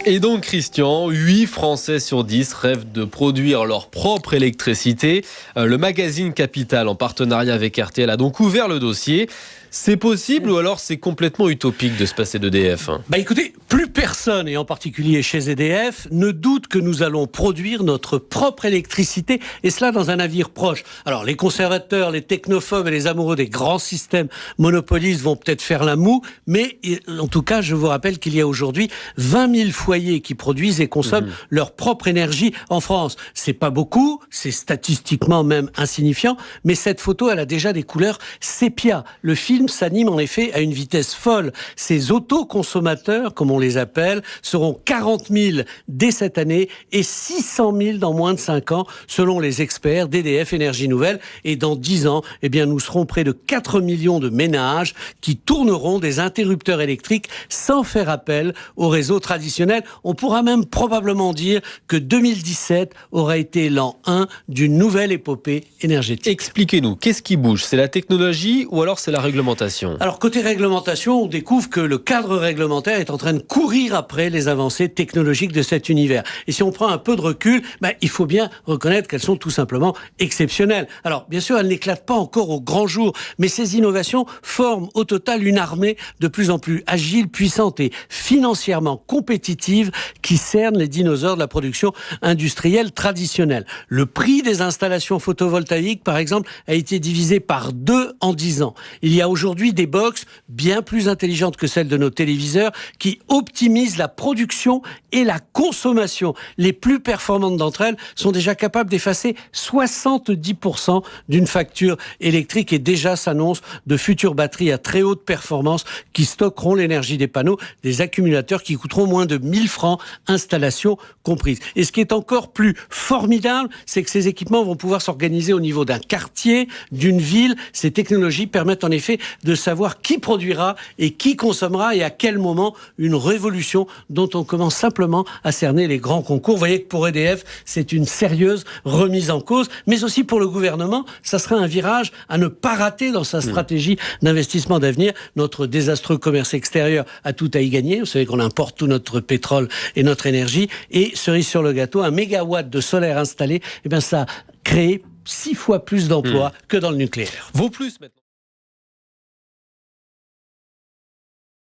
Et donc Christian, 8 Français sur 10 rêvent de produire leur propre électricité. Le magazine Capital, en partenariat avec RTL, a donc ouvert le dossier. C'est possible ou alors c'est complètement utopique de se passer d'EDF ? Écoutez, plus personne, et en particulier chez EDF, ne doute que nous allons produire notre propre électricité, et cela dans un avenir proche. Alors les conservateurs, les technophobes et les amoureux des grands systèmes monopolistes vont peut-être faire la moue, mais en tout cas, je vous rappelle qu'il y a aujourd'hui 20 000 foyers qui produisent et consomment leur propre énergie en France. C'est pas beaucoup, c'est statistiquement même insignifiant, mais cette photo, elle a déjà des couleurs sépia. Le film s'anime en effet à une vitesse folle. Ces autoconsommateurs, comme on les appelle, seront 40 000 dès cette année et 600 000 dans moins de 5 ans, selon les experts d'EDF Énergie Nouvelle. Et dans 10 ans, nous serons près de 4 millions de ménages qui tourneront des interrupteurs électriques sans faire appel au réseau traditionnel. On pourra même probablement dire que 2017 aura été l'an 1 d'une nouvelle épopée énergétique. Expliquez-nous, qu'est-ce qui bouge ? C'est la technologie ou alors c'est la réglementation ? Alors, côté réglementation, on découvre que le cadre réglementaire est en train de courir après les avancées technologiques de cet univers. Et si on prend un peu de recul, il faut bien reconnaître qu'elles sont tout simplement exceptionnelles. Alors, bien sûr, elles n'éclatent pas encore au grand jour, mais ces innovations forment au total une armée de plus en plus agile, puissante et financièrement compétitive qui cerne les dinosaures de la production industrielle traditionnelle. Le prix des installations photovoltaïques, par exemple, a été divisé par 2 en 10 ans. Il y a aujourd'hui des box bien plus intelligentes que celles de nos téléviseurs qui optimisent la production et la consommation. Les plus performantes d'entre elles sont déjà capables d'effacer 70% d'une facture électrique et déjà s'annoncent de futures batteries à très haute performance qui stockeront l'énergie des panneaux, des accumulateurs qui coûteront moins de 1000 francs, installation comprise. Et ce qui est encore plus formidable, c'est que ces équipements vont pouvoir s'organiser au niveau d'un quartier, d'une ville. Ces technologies permettent en effet de savoir qui produira et qui consommera et à quel moment, une révolution dont on commence simplement à cerner les grands concours. Vous voyez que pour EDF, c'est une sérieuse remise en cause, mais aussi pour le gouvernement, ça sera un virage à ne pas rater dans sa stratégie d'investissement d'avenir. Notre désastreux commerce extérieur a tout à y gagner. Vous savez qu'on importe tout notre pétrole et notre énergie. Et cerise sur le gâteau, 1 mégawatt de solaire installé, ça a créé 6 fois plus d'emplois que dans le nucléaire. Vaut plus maintenant.